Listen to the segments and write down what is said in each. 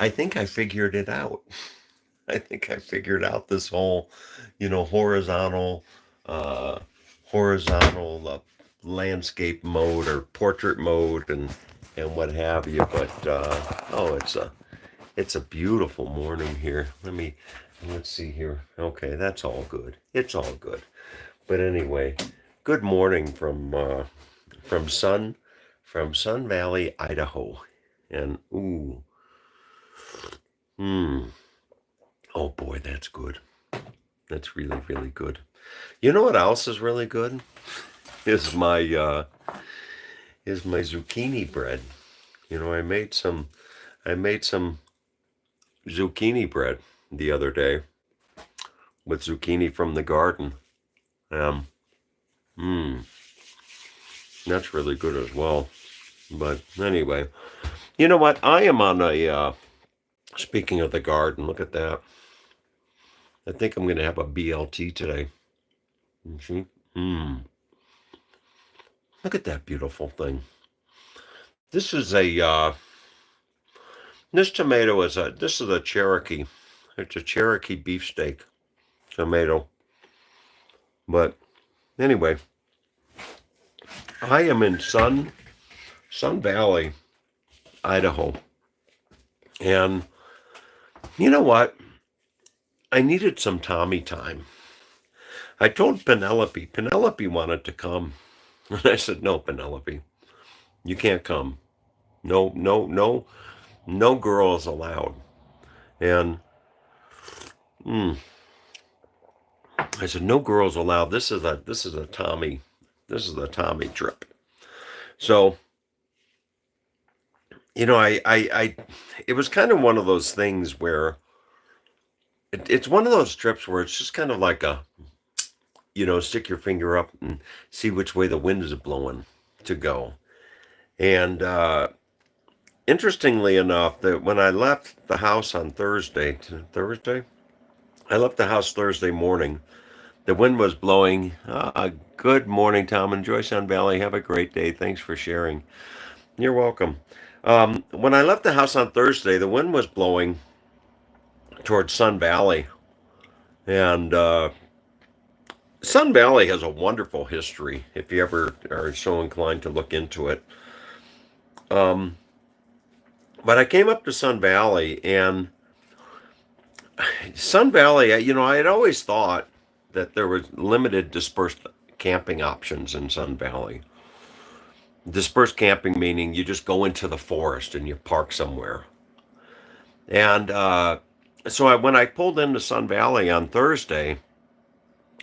I think I figured it out. I think I figured out this whole, horizontal, uh, horizontal landscape mode or portrait mode and what have you. But oh, it's a beautiful morning here. Let's see here. Okay, that's all good. It's all good. But anyway, good morning from Sun from Sun Valley, Idaho. And ooh, hmm. Oh boy, that's good. That's really, really good. You know what else is really good? Is my uh is my zucchini bread. I made some zucchini bread the other day with zucchini from the garden. Um, mmm, that's really good as well. But anyway, you know what? I am on speaking of the garden, look at that. I think I'm going to have a BLT today. See? Mmm, look at that beautiful thing. This is this tomato this is a Cherokee. It's a Cherokee beefsteak tomato. But anyway, I am in Sun Valley, Idaho. And you know what? I needed some Tommy time. I told Penelope wanted to come. And I said, no, Penelope, you can't come. No, no, no, no girls allowed. And I said, no girls allowed. This is a Tommy trip. So, it was kind of one of those things where it's one of those trips where it's just kind of like stick your finger up and see which way the wind is blowing to go. And interestingly enough, that when I left the house on Thursday, I left the house Thursday morning. The wind was blowing. Good morning, Tom. Enjoy Sun Valley. Have a great day. Thanks for sharing. You're welcome. When I left the house on Thursday, the wind was blowing towards Sun Valley, and Sun Valley has a wonderful history. If you ever are so inclined to look into it, um, but I came up to Sun Valley, and Sun Valley, I had always thought that there was limited dispersed camping options in Sun Valley. Dispersed camping meaning you just go into the forest and you park somewhere. And when I pulled into Sun Valley on Thursday,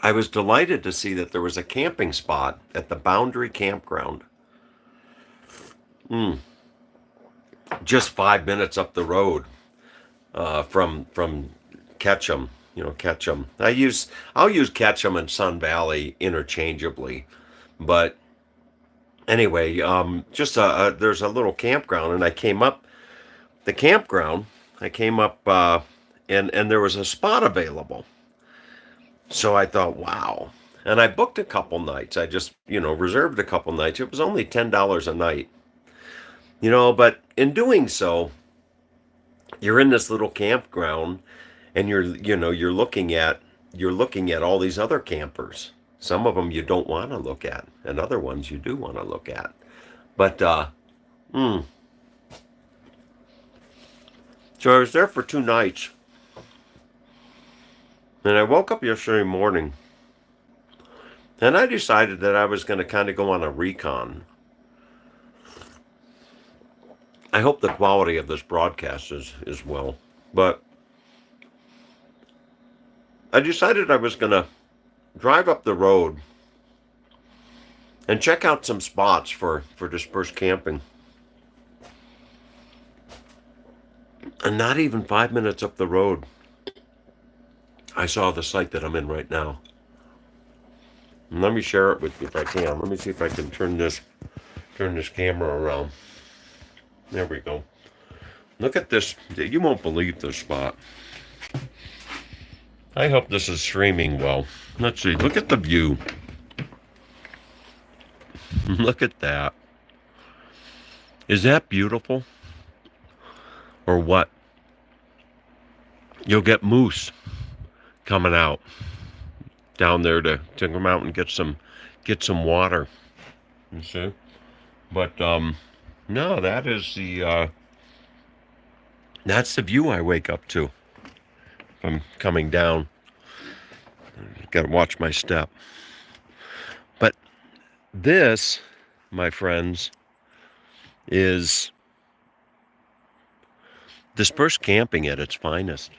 I was delighted to see that there was a camping spot at the Boundary Campground, mm, just 5 minutes up the road from Ketchum. Ketchum. I'll use Ketchum and Sun Valley interchangeably, but anyway, just there's a little campground, and I came up the campground. I came up and there was a spot available. So I thought, wow. And I booked a couple nights. I just, reserved a couple nights. It was only $10 a night. But in doing so, you're in this little campground and you're looking at all these other campers. Some of them you don't want to look at, and other ones you do want to look at. But mm, so I was there for 2 nights, and I woke up yesterday morning, and I decided that I was going to kind of go on a recon. I hope the quality of this broadcast is well, but I decided I was going to drive up the road and check out some spots for dispersed camping. And not even 5 minutes up the road, I saw the site that I'm in right now. And let me share it with you if I can. Let me see if I can turn this camera around. There we go. Look at this. You won't believe this spot. I hope this is streaming well. Let's see. Look at the view. Look at that. Is that beautiful? Or what? you'll get moose coming out down there to come out and get some water. You see? But no, that's the view I wake up to. If I'm coming down. Got to watch my step. But this, my friends, is dispersed camping at its finest.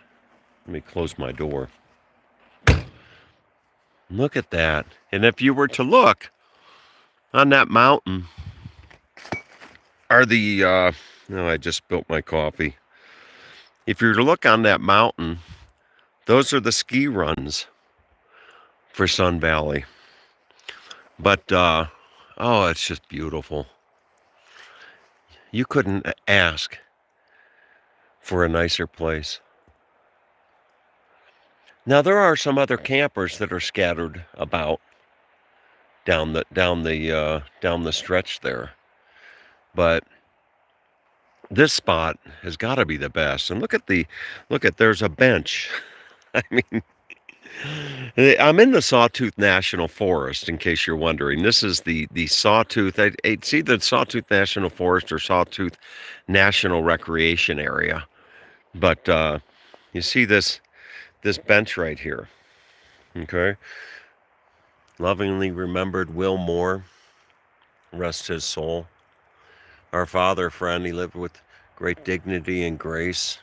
Let me close my door. Look at that. And if you were to look on that mountain, are the, no, I just spilled my coffee. If you were to look on that mountain, those are the ski runs for Sun Valley. But, oh, it's just beautiful. You couldn't ask for a nicer place. Now there are some other campers that are scattered about down the stretch there, but this spot has got to be the best. And look at there's a bench. I mean, I'm in the Sawtooth National Forest, in case you're wondering. This is the Sawtooth. It's either Sawtooth National Forest or Sawtooth National Recreation Area. But you see this bench right here. Okay. Lovingly remembered Will Moore, rest his soul. Our father friend, he lived with great dignity and grace.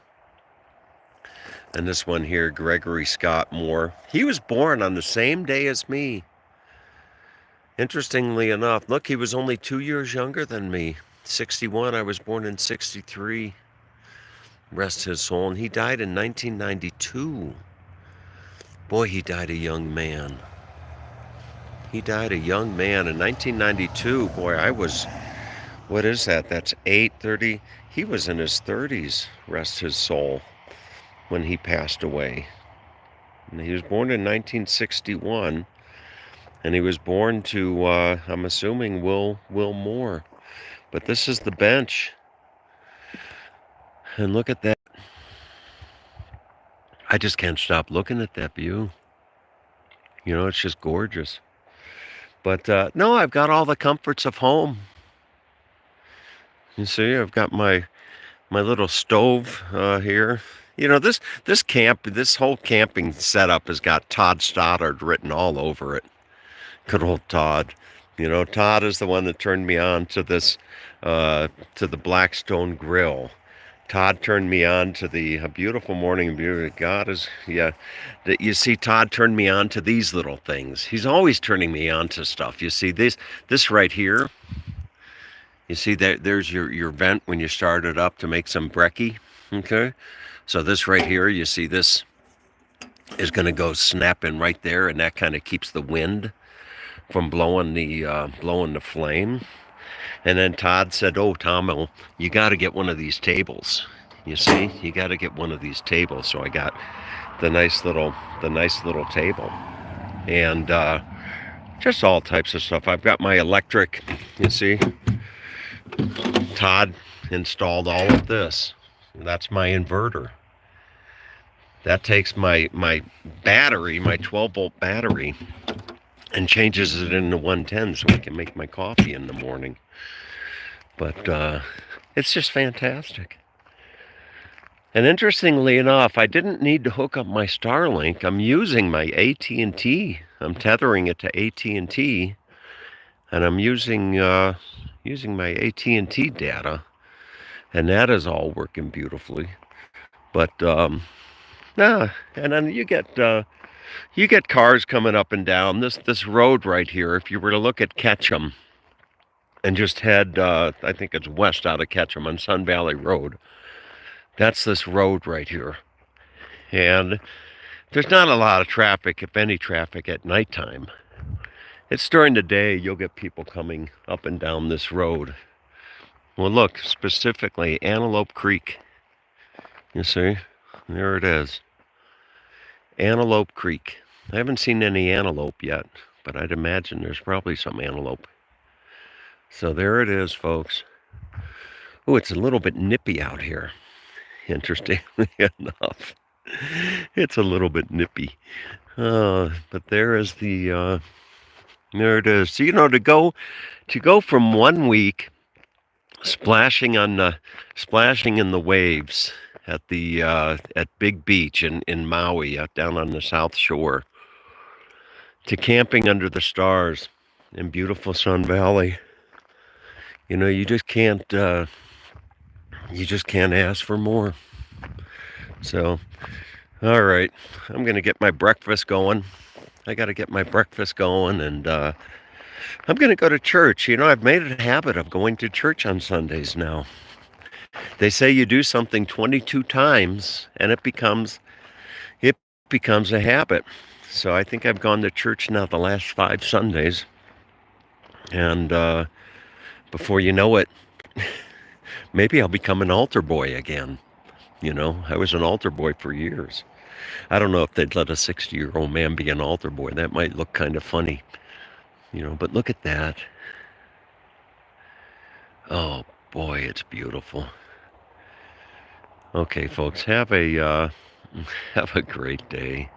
And this one here, Gregory Scott Moore, he was born on the same day as me. Interestingly enough, look, he was only 2 years younger than me. 61, I was born in 63. Rest his soul. And he died in 1992. Boy, he died a young man. He died a young man in 1992. Boy, I was, what is that? That's 8:30. He was in his 30s, rest his soul, when he passed away. And he was born in 1961, and he was born to, I'm assuming, Will Moore. But this is the bench. And look at that. I just can't stop looking at that view. You know, it's just gorgeous. But no, I've got all the comforts of home. You see, I've got my little stove here. You know, this whole camping setup has got Todd Stoddard written all over it. Good old Todd. You know, Todd is the one that turned me on to this, to the Blackstone Grill. Todd turned me on to the Beautiful Morning View. God is, yeah. You see, Todd turned me on to these little things. He's always turning me on to stuff. You see, this right here. You see, there's your vent when you start it up to make some brekkie. Okay? So this right here, you see, this is going to go snapping right there, and that kind of keeps the wind from blowing the flame. And then Todd said, "Oh, Tom, you got to get one of these tables. You see, you got to get one of these tables." So I got the nice little table, and just all types of stuff. I've got my electric. You see, Todd installed all of this. That's my inverter. That takes my battery, my 12-volt battery, and changes it into 110 so I can make my coffee in the morning. But it's just fantastic. And interestingly enough, I didn't need to hook up my Starlink. I'm using my AT&T. I'm tethering it to AT&T, and I'm using my AT&T data, and that is all working beautifully. But nah, and then you get cars coming up and down this road right here. If you were to look at Ketchum and just head, I think it's west out of Ketchum on Sun Valley Road. That's this road right here. And there's not a lot of traffic, if any traffic, at nighttime. It's during the day you'll get people coming up and down this road. Well, look, specifically Antelope Creek. You see? There it is. Antelope Creek. I haven't seen any antelope yet, but I'd imagine there's probably some antelope. So there it is, folks. Oh, it's a little bit nippy out here, interestingly enough. It's a little bit nippy. But there is there it is. So, to go from one week splashing in the waves at Big Beach in Maui, out down on the South Shore, to camping under the stars in beautiful Sun Valley. You just can't ask for more. So, all right, I'm gonna get my breakfast going. I got to get my breakfast going, and I'm going to go to church. I've made it a habit of going to church on Sundays now. They say you do something 22 times, and it becomes a habit. So I think I've gone to church now the last 5 Sundays, and before you know it, maybe I'll become an altar boy again. I was an altar boy for years. I don't know if they'd let a 60-year-old man be an altar boy. That might look kind of funny, but look at that. Oh boy, it's beautiful. Okay, folks, have a have a great day.